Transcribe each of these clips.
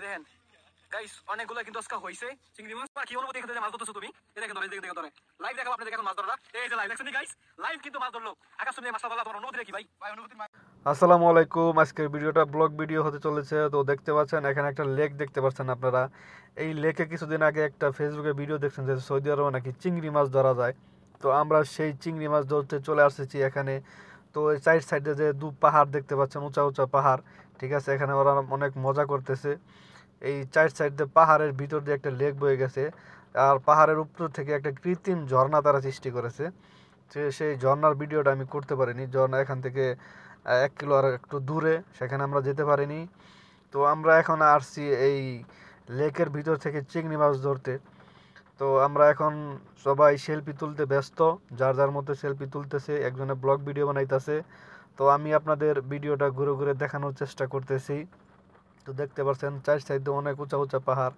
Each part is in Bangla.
দেখেন গাইস, অনেকগুলো কিন্তু আজকে হইছে চিংড়ি মাছ। কি অনুভূতি এখানে মাছ ধরতেছো তুমি? এই দেখেন ধরে, দেখেন ধরে লাইভ দেখাবো আপনাদের এখন মাছ ধরাটা। এই যে লাইভ দেখছেন গাইস, লাইভ কিন্তু মাছ ধরলো আকাশ তুমি মাছটা ধরলা। তোমার অনুভূতি কি ভাই? ভাই অনুভূতি আসসালামু আলাইকুম। আজকের ভিডিওটা ব্লগ ভিডিও হতে চলেছে। তো দেখতে পাচ্ছেন এখানে একটা লেক দেখতে পাচ্ছেন আপনারা। এই লেকে কিছুদিন আগে একটা ফেসবুকে ভিডিও দেখছেন যে সৌদি আরবে নাকি চিংড়ি মাছ ধরা যায়। তো আমরা সেই চিংড়ি মাছ ধরতে চলে আসছি এখানে। তো এই সাইডে যে পাহাড় দেখতে পাচ্ছেন, উঁচা উঁচা পাহাড়, ঠিক আছে। এখানে ওরা অনেক মজা করতেছে। এই সাইডে পাহাড়ের ভিতর দিয়ে একটা লেক বয়ে গেছে, আর পাহাড়ের উপর থেকে একটা কৃত্রিম ঝর্ণা তারা সৃষ্টি করেছে। সেই ঝর্ণার ভিডিওটা আমি করতে পারিনি। ঝর্ণা এখান থেকে 1 কিলো আর একটু দূরে, সেখানে আমরা যেতে পারিনি। তো আমরা এখন আসছি এই লেকের ভিতর থেকে চিংড়ি মাছ ধরতে। তো আমরা এখন সবাই সেলফি তুলতে ব্যস্ত, যার যার মতো সেলফি তুলতেছে, একজনে ব্লগ ভিডিও বানাইতেছে। তো আমি আপনাদের ভিডিওটা ঘুরে ঘুরে দেখানোর চেষ্টা করতেছি। তো দেখতে পাচ্ছেন চার সাইডে অনেক উঁচা উঁচা পাহাড়,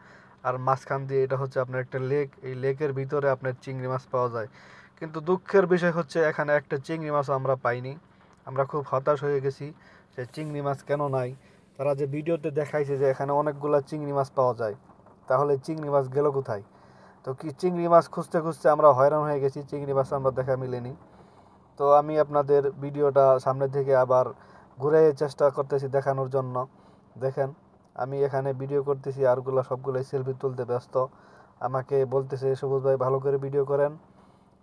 আর মাঝখান দিয়ে এটা হচ্ছে আপনার একটা লেক। এই লেকের ভিতরে আপনার চিংড়ি মাছ পাওয়া যায়, কিন্তু দুঃখের বিষয় হচ্ছে এখানে একটা চিংড়ি মাছও আমরা পাইনি। আমরা খুব হতাশ হয়ে গেছি যে চিংড়ি মাছ কেন নাই। তারা যে ভিডিওতে দেখাইছে যে এখানে অনেকগুলো চিংড়ি মাছ পাওয়া যায়, তাহলে চিংড়ি মাছ গেল কোথায়? তো কি চিংড়ি মাছ খুঁজতে খুঁজতে আমরা হয়রান হয়ে গেছি, চিংড়ি মাছ আমরা দেখা মিলেনি। তো আমি আপনাদের ভিডিওটা সামনে থেকে আবার ঘুরে চেষ্টা করতেছি দেখানোর জন্য। দেখেন আমি এখানে ভিডিও করতেছি, আরগুলো সবগুলোই সেলফি তুলতে ব্যস্ত। আমাকে বলতেছে সবুজ ভাই ভালো করে ভিডিও করেন,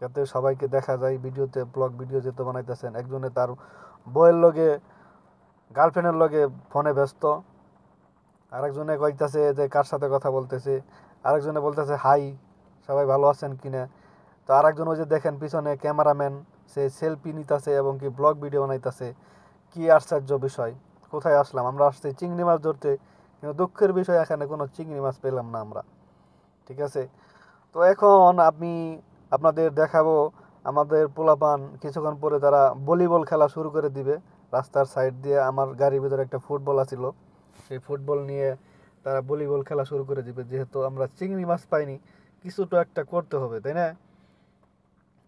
যাতে সবাইকে দেখা যায় ভিডিওতে। ব্লগ ভিডিও যেহেতু বানাইতেছেন, একজনে তার বইয়ের লগে, গার্লফ্রেন্ডের লগে ফোনে ব্যস্ত, আরেকজনে কইতাছে যে কার সাথে কথা বলতেছে, আরেকজনে বলতেছে হাই সবাই ভালো আছেন কিনা। তো আরেকজন ওই যে দেখেন পিছনে ক্যামেরাম্যান, সে সেলফি নিতেছে এবং কি ব্লগ ভিডিও বানাইতেছে। কি আশ্চর্য বিষয়! কোথায় আসলাম? আমরা আসছি চিংড়ি মাছ ধরতে, কিন্তু দুঃখের বিষয় এখানে কোনো চিংড়ি মাছ পেলাম না আমরা, ঠিক আছে। তো এখন আমি আপনাদের দেখাবো আমাদের পোলাপান কিছুক্ষণ পরে তারা ভলিবল খেলা শুরু করে দিবে রাস্তার সাইড দিয়ে। আমার গাড়ির ভিতরে একটা ফুটবল আছিল, সেই ফুটবল নিয়ে তারা ভলিবল খেলা শুরু করে দিবে। যেহেতু আমরা চিংড়ি মাছ পাইনি, কিছু তো একটা করতে হবে, তাই না?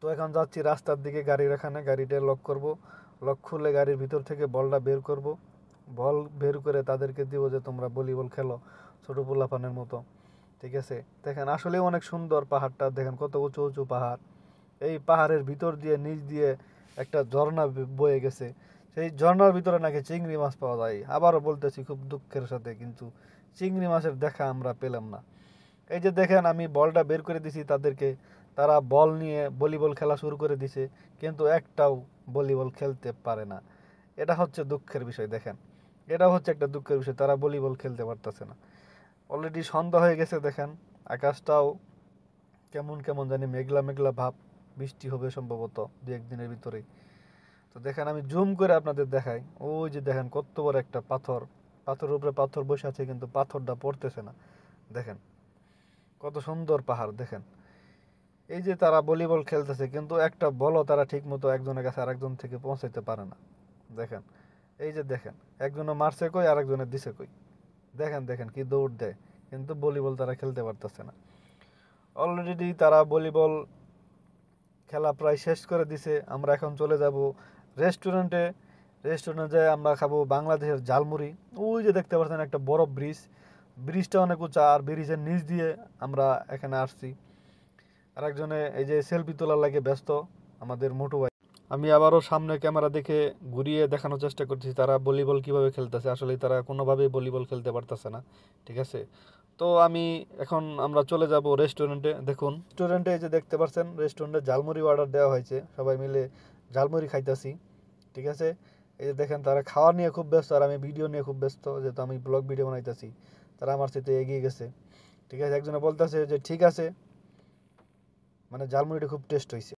তো এখন যাচ্ছি রাস্তার দিকে, গাড়ির এখানে গাড়িটা লক করব। লক খুলে গাড়ির ভিতর থেকে বলটা বের করব। বল বের করে তাদেরকে দিব যে তোমরা ভলিবল খেলো ছোটো পোলাপানের মতো, ঠিক আছে। দেখেন আসলেই অনেক সুন্দর পাহাড়টা, দেখেন কত উঁচু উঁচু পাহাড়। এই পাহাড়ের ভিতর দিয়ে নিচ দিয়ে একটা ঝর্ণা বয়ে গেছে। সেই ঝর্ণার ভিতরে নাকি চিংড়ি মাছ পাওয়া যায়। আবারও বলতেছি খুব দুঃখের সাথে, কিন্তু চিংড়ি মাছের দেখা আমরা পেলাম না। এই যে দেখেন আমি বলটা বের করে দিছি তাদেরকে, তারা বল নিয়ে ভলিবল খেলা শুরু করে দিছে, কিন্তু একটাও ভলিবল খেলতে পারে না। এটা হচ্ছে দুঃখের বিষয়। দেখেন এটা হচ্ছে একটা দুঃখের বিষয়, তারা ভলিবল খেলতে পারতেছে না। অলরেডি সন্ধ্যা হয়ে গেছে, দেখেন আকাশটাও কেমন কেমন জানি মেঘলা মেঘলা ভাব, বৃষ্টি হবে সম্ভবত 2-1 দিনের ভিতরেই। তো দেখেন আমি জুম করে আপনাদের দেখাই, ওই যে দেখেন কত বড় একটা পাথর, পাথরের উপরে পাথর বসে আছে, কিন্তু পাথরটা পড়তেছে না। দেখেন কত সুন্দর পাহাড়। দেখেন এই যে তারা ভলিবল খেলতেছে, কিন্তু একটা বলও তারা ঠিক মতো একজনের কাছে আরেকজন থেকে পৌঁছাইতে পারে না। দেখেন এই যে দেখেন একজনে মারছে কই, আরেকজনের দিছে কই। দেখেন দেখেন কি দৌড় দেয়, কিন্তু ভলিবল তারা খেলতে পারতেছে না। অলরেডি তারা ভলিবল খেলা প্রায় শেষ করে দিছে। আমরা এখন চলে যাব রেস্টুরেন্টে। রেস্টুরেন্টে আমরা খাবো বাংলাদেশের ঝালমুড়ি। ওই যে দেখতে পাচ্ছেন একটা বড় ব্রিজ, ব্রিজটা অনেক উঁচা, আর ব্রিজের নিচ দিয়ে আমরা এখানে আসছি। আরেকজনে এই যে সেলফি তোলার লাগে ব্যস্ত, আমাদের মোটু ভাই। আমি আবারও সামনে ক্যামেরা দেখে ঘুরিয়ে দেখানোর চেষ্টা করছি তারা ভলিবল কিভাবে খেলতেছে। আসলে তারা কোনোভাবেই ভলিবল খেলতে পারতেছে না, ঠিক আছে। তো এখন আমরা চলে যাব রেস্টুরেন্টে। দেখুন রেস্টুরেন্টে এই যে দেখতে পাচ্ছেন, রেস্টুরেন্টে ঝালমুড়ি অর্ডার দেওয়া হয়েছে, সবাই মিলে ঝালমুড়ি খাইতেছি, ঠিক আছে। এই যে দেখেন তারা খাওয়া নিয়ে খুব ব্যস্ত, আর আমি ভিডিও নিয়ে খুব ব্যস্ত, যেহেতু আমি ব্লগ ভিডিও বানাইতেছি। তারা আমার সাথে এগিয়ে গেছে, ঠিক আছে। একজনে বলতেছে যে ঠিক আছে, মানে ঝালমুড়িটা খুব টেস্ট হয়েছে।